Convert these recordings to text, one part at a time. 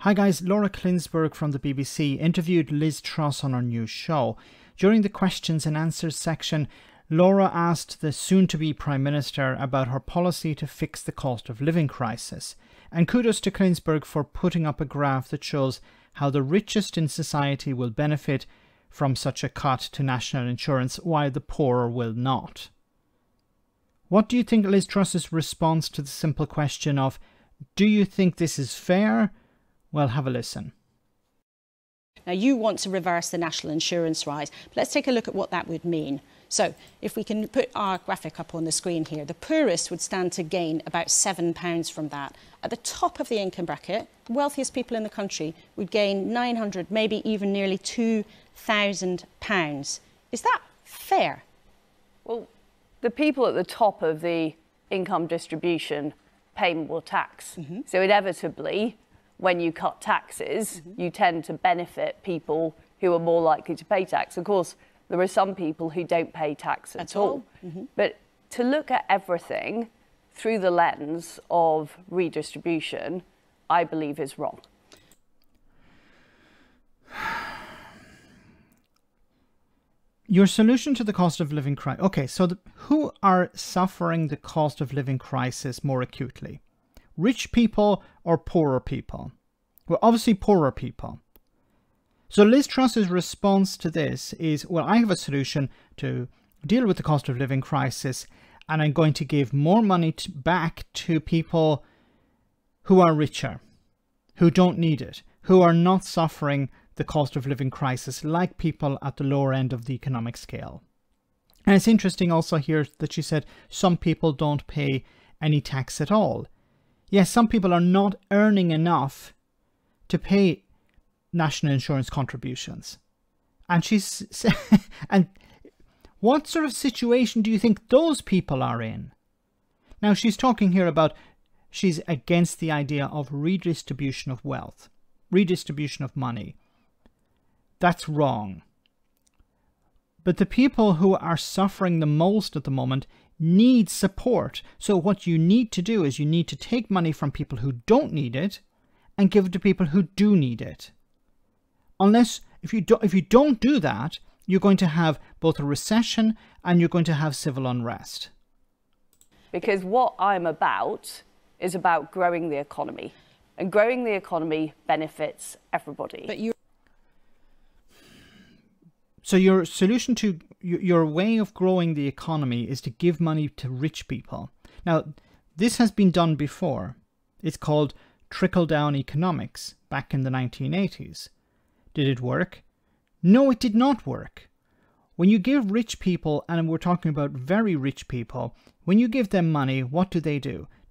Hi guys, Laura Klinsberg from the BBC interviewed Liz Truss on our new show. During the questions and answers section, Laura asked the soon-to-be Prime Minister about her policy to fix the cost of living crisis. And kudos to Klinsberg for putting up a graph that shows how the richest in society will benefit from such a cut to national insurance, while the poorer will not. What do you think Liz Truss's response to the simple question of, do you think this is fair? Well, have a listen. Now, you want to reverse the national insurance rise, but let's take a look at what that would mean. So, if we can put our graphic up on the screen here, the poorest would stand to gain about £7 from that. At the top of the income bracket, the wealthiest people in the country would gain £900, maybe even nearly £2,000. Is that fair? Well, the people at the top of the income distribution pay more tax. So inevitably, when you cut taxes, you tend to benefit people who are more likely to pay tax. Of course, there are some people who don't pay tax at all. But to look at everything through the lens of redistribution, I believe is wrong. Your solution to the cost of living crisis. Okay, so who are suffering the cost of living crisis more acutely? Rich people or poorer people? Well, obviously poorer people. So Liz Truss's response to this is, well, I have a solution to deal with the cost of living crisis, and I'm going to give more money back to people who are richer, who don't need it, who are not suffering the cost of living crisis like people at the lower end of the economic scale. And it's interesting also here that she said some people don't pay any tax at all. Yes, some people are not earning enough to pay national insurance contributions. And and what sort of situation do you think those people are in? Now, she's talking here about she's against the idea of redistribution of wealth, redistribution of money. That's wrong. But the people who are suffering the most at the moment need support. So what you need to do is you need to take money from people who don't need it and give it to people who do need it. Unless, if you don't do that, you're going to have both a recession and you're going to have civil unrest. Because what I'm about is about growing the economy. And growing the economy benefits everybody. But So your solution to your way of growing the economy is to give money to rich people. Now, this has been done before. It's called trickle-down economics back in the 1980s. Did it work? No, it did not work. When you give rich people, and we're talking about very rich people, when you give them money, what do?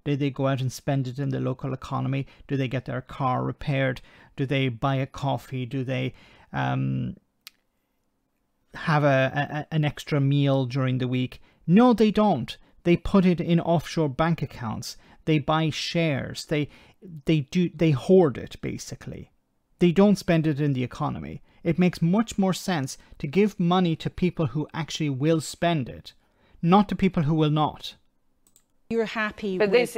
Do they go out and spend it in the local economy? Do they get their car repaired? Do they buy a coffee? Do they have an extra meal during the week? No, they don't. They put it in offshore bank accounts. They buy shares. They hoard it, basically. They don't spend it in the economy. It makes much more sense to give money to people who actually will spend it, not to people who will not. You're happy but with...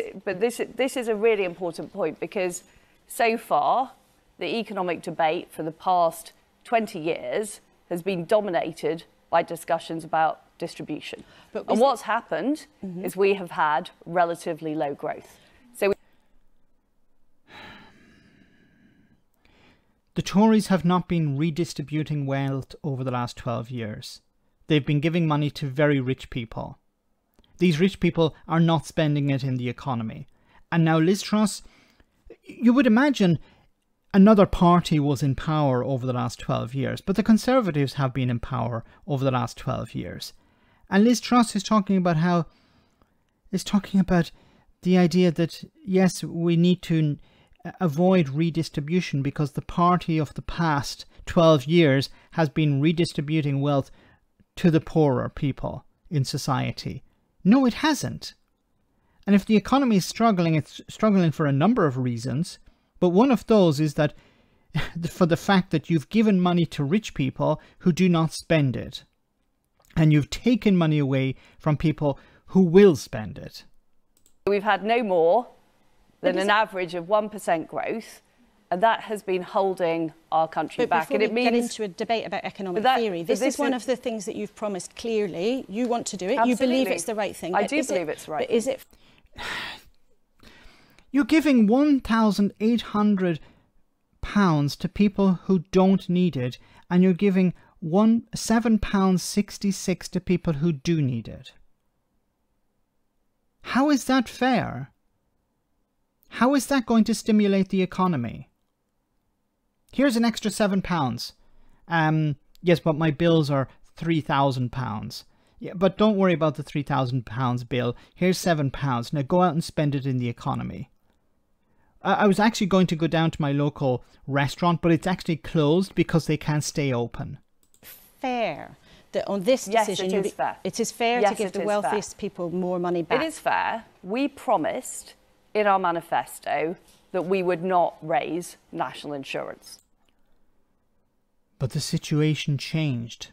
this is a really important point, because so far the economic debate for the past 20 years has been dominated by discussions about distribution. And what's happened is we have had relatively low growth. So the Tories have not been redistributing wealth over the last 12 years. They've been giving money to very rich people. These rich people are not spending it in the economy. And now Liz Truss, you would imagine another party was in power over the last 12 years, but the Conservatives have been in power over the last 12 years. And Liz Truss is talking about the idea that, yes, we need to avoid redistribution because the party of the past 12 years has been redistributing wealth to the poorer people in society. No, it hasn't. And if the economy is struggling, it's struggling for a number of reasons. But one of those is that for the fact that you've given money to rich people who do not spend it. And you've taken money away from people who will spend it. We've had no more than an average of 1% growth And that has been holding our country back. And it means get into a debate about economic theory. This is one of the things that you've promised clearly. You want to do it. Absolutely. You believe it's the right thing. I do believe it's the right thing. But is it... You're giving £1,800 to people who don't need it, and you're giving £7.66 to people who do need it. How is that fair? How is that going to stimulate the economy? Here's an extra £7. Yes, but my bills are £3,000. Yeah, but don't worry about the £3,000 bill. Here's £7. Now go out and spend it in the economy. I was actually going to go down to my local restaurant, but it's actually closed because they can't stay open. Fair that on this decision, yes, it is fair. It is fair to give the wealthiest people more money back. It is fair. We promised in our manifesto that we would not raise national insurance. But the situation changed.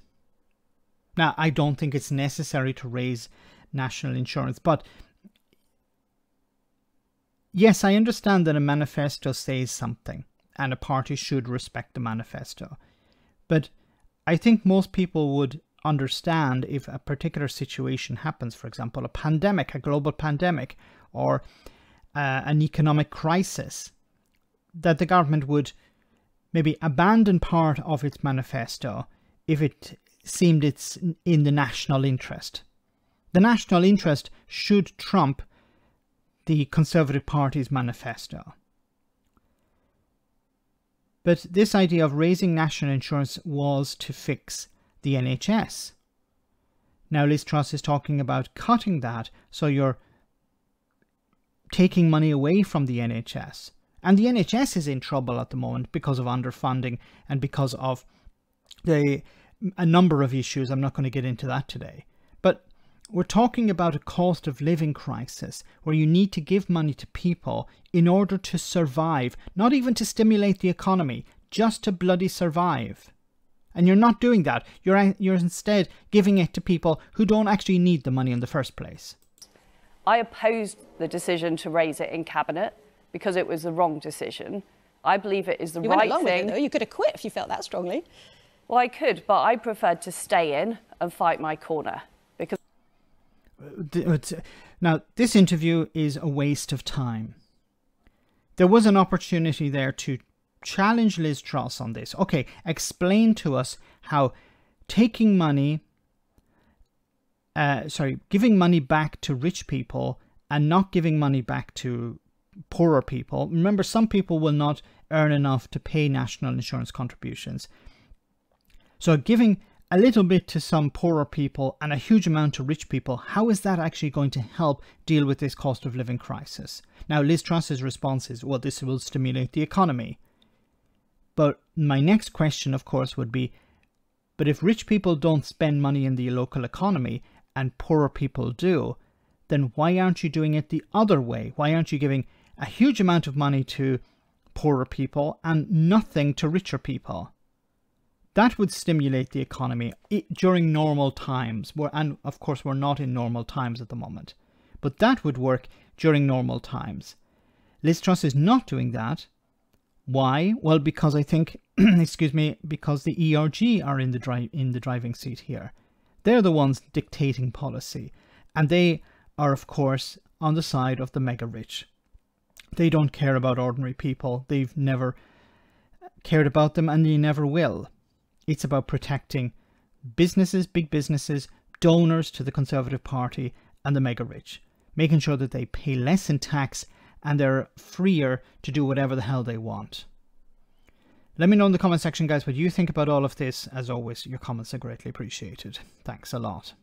Now, I don't think it's necessary to raise national insurance, but yes, I understand that a manifesto says something, and a party should respect the manifesto. But I think most people would understand if a particular situation happens, for example, a pandemic, a global pandemic, or an economic crisis, that the government would maybe abandon part of its manifesto if it seemed it's in the national interest. The national interest should trump the Conservative Party's manifesto. But this idea of raising national insurance was to fix the NHS. Now Liz Truss is talking about cutting that, so you're taking money away from the NHS. And the NHS is in trouble at the moment because of underfunding and because of a number of issues. I'm not going to get into that today. But we're talking about a cost of living crisis where you need to give money to people in order to survive, not even to stimulate the economy, just to bloody survive. And you're not doing that. You're instead giving it to people who don't actually need the money in the first place. I opposed the decision to raise it in Cabinet because it was the wrong decision. I believe it is the right thing. You went along with it, though. You could have quit if you felt that strongly. Well, I could, but I preferred to stay in and fight my corner. Because now, this interview is a waste of time. There was an opportunity there to challenge Liz Truss on this. Okay, explain to us how taking money, giving money back to rich people and not giving money back to poorer people. Remember, some people will not earn enough to pay national insurance contributions. So giving a little bit to some poorer people and a huge amount to rich people, how is that actually going to help deal with this cost of living crisis? Now, Liz Truss's response is, well, this will stimulate the economy. But my next question, of course, would be, but if rich people don't spend money in the local economy and poorer people do, then why aren't you doing it the other way? Why aren't you giving a huge amount of money to poorer people and nothing to richer people? That would stimulate the economy during normal times. And of course, we're not in normal times at the moment. But that would work during normal times. Liz Truss is not doing that. Why? Well, because I think, because the ERG are in the driving seat here. They're the ones dictating policy. And they are, of course, on the side of the mega rich. They don't care about ordinary people. They've never cared about them, and they never will. It's about protecting businesses, big businesses, donors to the Conservative Party and the mega rich, making sure that they pay less in tax and they're freer to do whatever the hell they want. Let me know in the comment section, guys, what you think about all of this. As always, your comments are greatly appreciated. Thanks a lot.